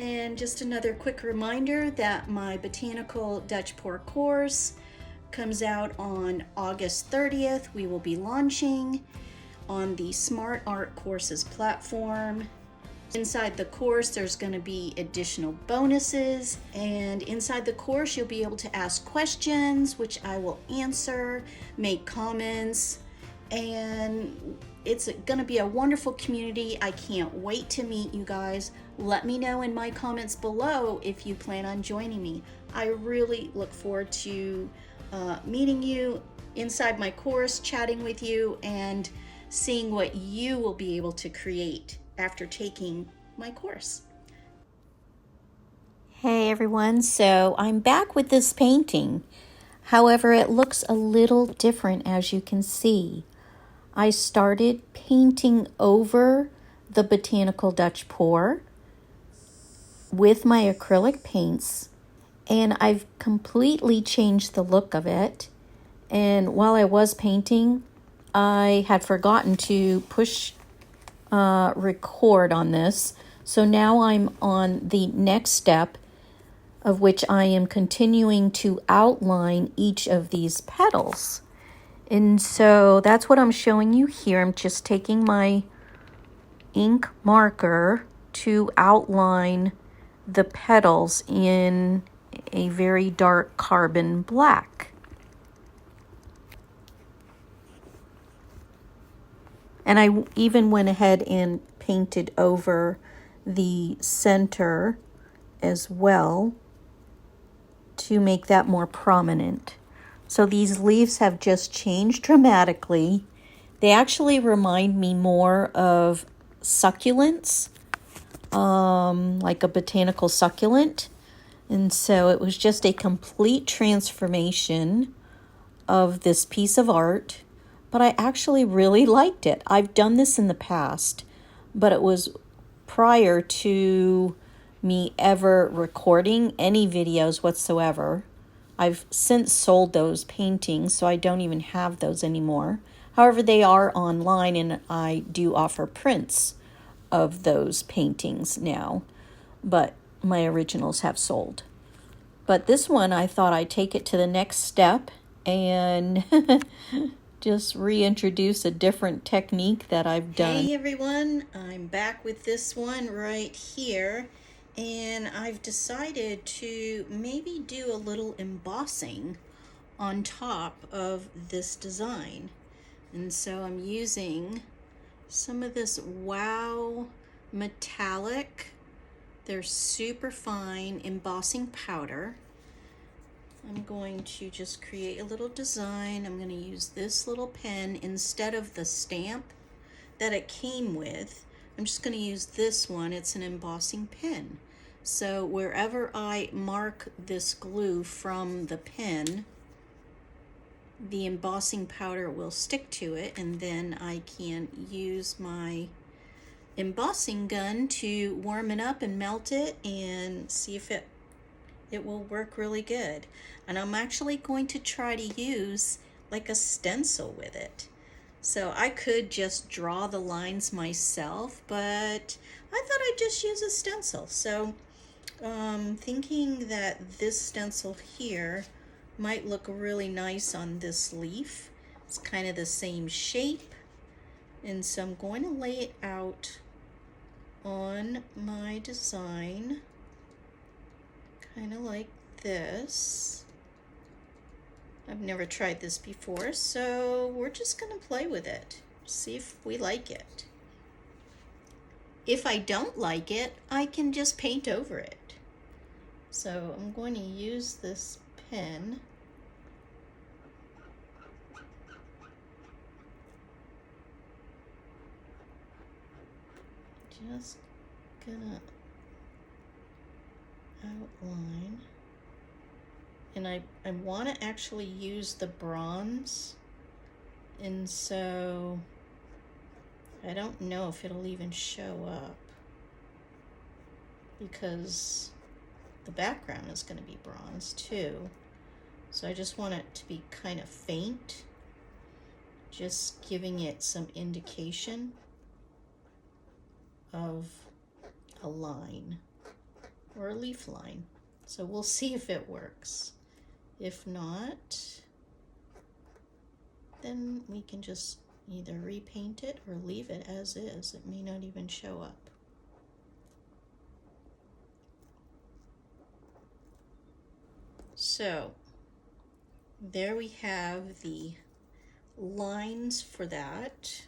And just another quick reminder that my Botanical Dutch Pour course comes out on August 30th. We will be launching on the Smartartcourses platform. Inside the course, there's going to be additional bonuses, and inside the course, you'll be able to ask questions, which I will answer, make comments, and it's going to be a wonderful community. I can't wait to meet you guys. Let me know in my comments below if you plan on joining me. I really look forward to meeting you inside my course, chatting with you, and seeing what you will be able to create after taking my course. Hey everyone, so I'm back with this painting. However, it looks a little different, as you can see. I started painting over the Botanical Dutch Pour with my acrylic paints, and I've completely changed the look of it. And while I was painting, I had forgotten to push record on this. So now I'm on the next step, of which I am continuing to outline each of these petals. And so that's what I'm showing you here. I'm just taking my ink marker to outline the petals in a very dark carbon black. And I even went ahead and painted over the center as well to make that more prominent. So these leaves have just changed dramatically. They actually remind me more of succulents, like a botanical succulent. And so it was just a complete transformation of this piece of art. But I actually really liked it. I've done this in the past, but it was prior to me ever recording any videos whatsoever. I've since sold those paintings, so I don't even have those anymore. However, they are online, and I do offer prints of those paintings now, but my originals have sold. But this one, I thought I'd take it to the next step and just reintroduce a different technique that I've done. Hey everyone, I'm back with this one right here, and I've decided to maybe do a little embossing on top of this design. And so I'm using some of this Wow metallic, they're super fine embossing powder. I'm going to just create a little design. I'm going to use this little pen instead of the stamp that it came with. I'm just going to use this one. It's an embossing pen. So wherever I mark this glue from the pen, the embossing powder will stick to it, and then I can use my embossing gun to warm it up and melt it and see if it will work really good. And I'm actually going to try to use like a stencil with it. So I could just draw the lines myself, but I thought I'd just use a stencil. So thinking that this stencil here might look really nice on this leaf. It's kind of the same shape. And so I'm going to lay it out on my design, kind of like this. I've never tried this before, so we're just going to play with it, see if we like it. If I don't like it, I can just paint over it. So I'm going to use this pen. Just gonna outline. And I want to actually use the bronze, and so I don't know if it'll even show up because the background is going to be bronze too. So I just want it to be kind of faint, just giving it some indication of a line. or a leaf line. So we'll see if it works. If not, then we can just either repaint it or leave it as is. It may not even show up. So there we have the lines for that.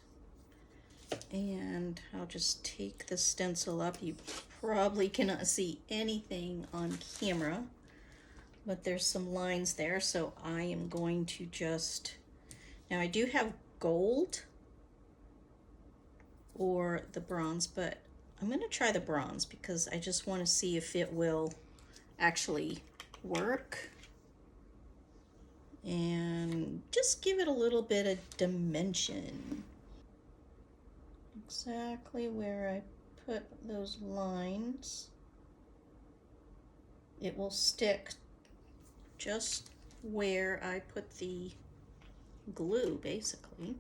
And I'll just take the stencil up. You probably cannot see anything on camera, but there's some lines there. So I am going to just, now I do have gold or the bronze, but I'm going to try the bronze because I just want to see if it will actually work and just give it a little bit of dimension. Exactly where I put those lines, it will stick just where I put the glue, basically.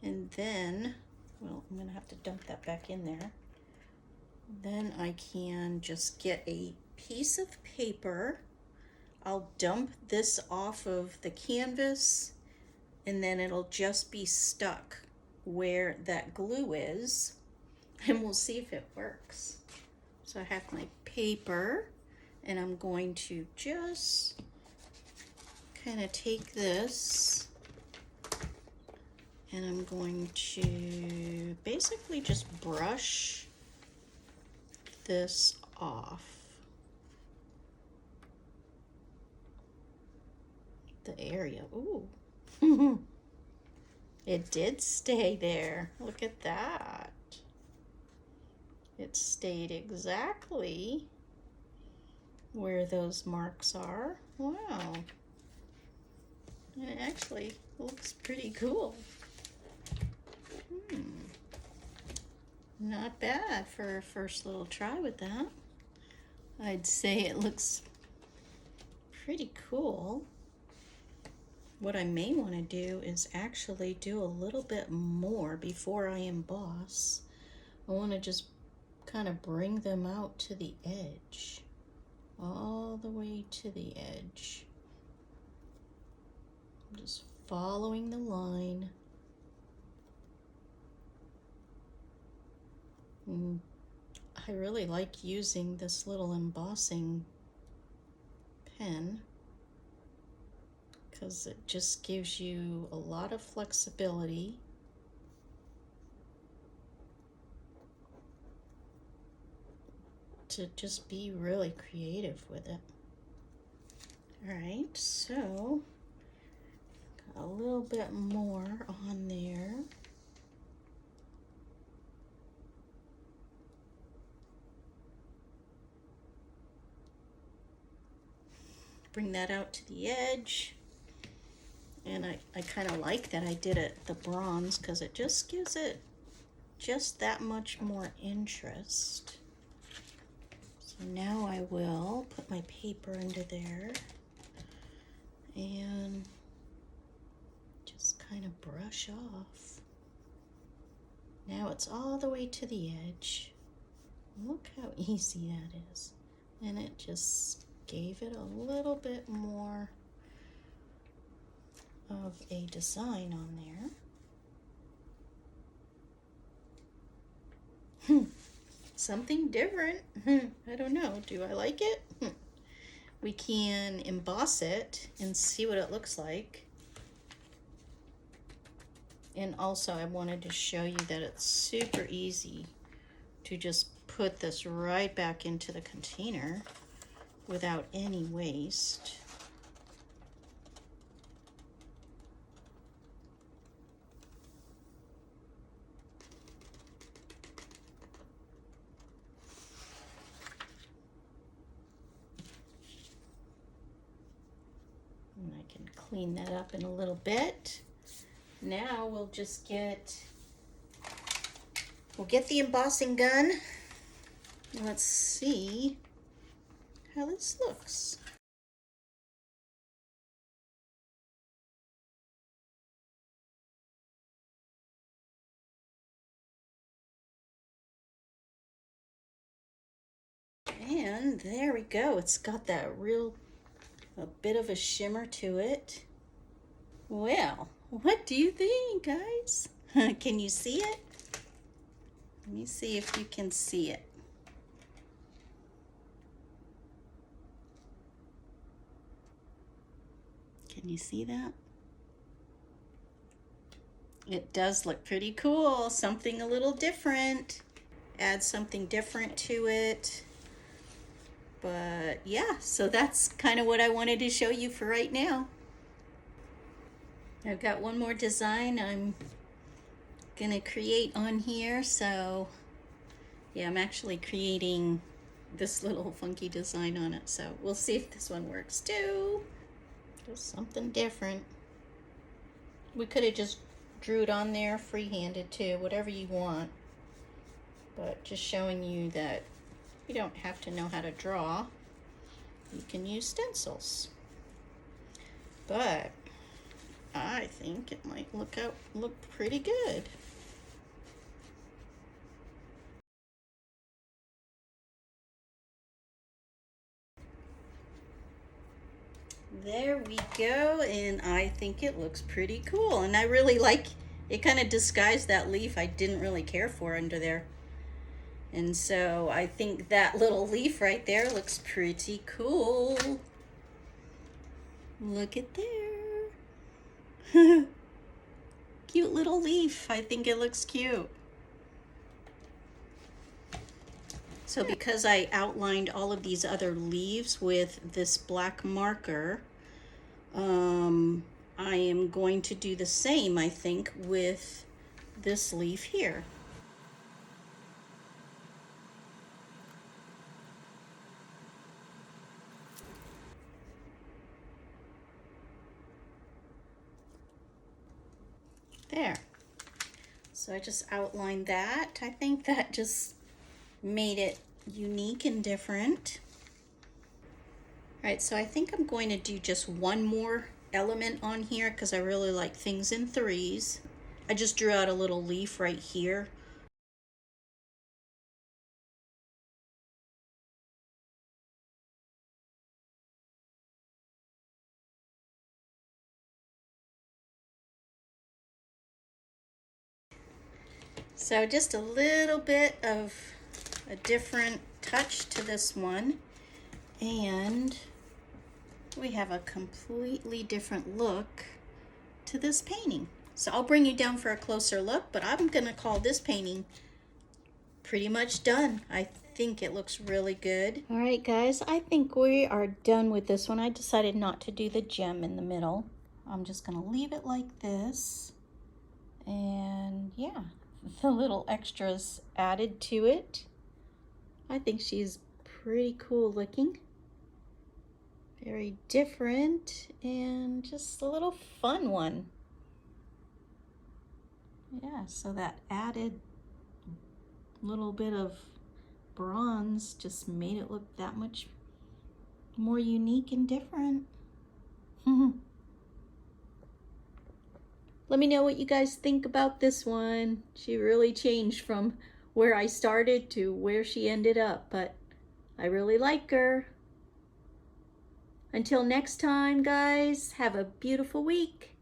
And then, well, I'm gonna have to dump that back in there. Then I can just get a piece of paper. I'll dump this off of the canvas, and then it'll just be stuck where that glue is, and we'll see if it works. So I have my paper, and I'm going to just kind of take this, and I'm going to basically just brush this off the area. Ooh. It did stay there. Look at that. It stayed exactly where those marks are. Wow. And it actually looks pretty cool. Not bad for a first little try with that. I'd say it looks pretty cool. What I may want to do is actually do a little bit more before I emboss. I want to just kind of bring them out to the edge, all the way to the edge. I'm just following the line. And I really like using this little embossing pen because it just gives you a lot of flexibility. To just be really creative with it. All right, so got a little bit more on there. Bring that out to the edge. And I kind of like that I did it the bronze because it just gives it just that much more interest. So now I will put my paper under there and just kind of brush off. Now it's all the way to the edge. Look how easy that is. And it just gave it a little bit more of a design on there. Something different. I don't know. Do I like it? We can emboss it and see what it looks like. And also I wanted to show you that it's super easy to just put this right back into the container without any waste. And I can clean that up in a little bit. Now we'll get the embossing gun. Let's see how this looks. And there we go. It's got that a bit of a shimmer to it. Well, what do you think, guys? Can you see it? Let me see if you can see it. Can you see that? It does look pretty cool. Something a little different. Add something different to it. But yeah, so that's kind of what I wanted to show you for right now. I've got one more design I'm gonna create on here. So yeah, I'm actually creating this little funky design on it. So we'll see if this one works too. Just something different. We could have just drew it on there freehanded too, whatever you want. But just showing you that you don't have to know how to draw. You can use stencils. But I think it might look pretty good. There we go, and I think it looks pretty cool. And I really like it, kind of disguised that leaf I didn't really care for under there. And so I think that little leaf right there looks pretty cool. Look at there. Cute little leaf. I think it looks cute. So because I outlined all of these other leaves with this black marker, I am going to do the same, I think, with this leaf here. There. So I just outlined that. I think that just made it unique and different. All right, so I think I'm going to do just one more element on here because I really like things in threes. I just drew out a little leaf right here. So just a little bit of a different touch to this one, and we have a completely different look to this painting. So I'll bring you down for a closer look, but I'm gonna call this painting pretty much done. I think it looks really good. All right, guys, I think we are done with this one. I decided not to do the gem in the middle. I'm just gonna leave it like this. And yeah, the little extras added to it. I think she's pretty cool looking. Very different and just a little fun one. Yeah, so that added little bit of bronze just made it look that much more unique and different. Let me know what you guys think about this one. She really changed from where I started to where she ended up, but I really like her. Until next time, guys, have a beautiful week.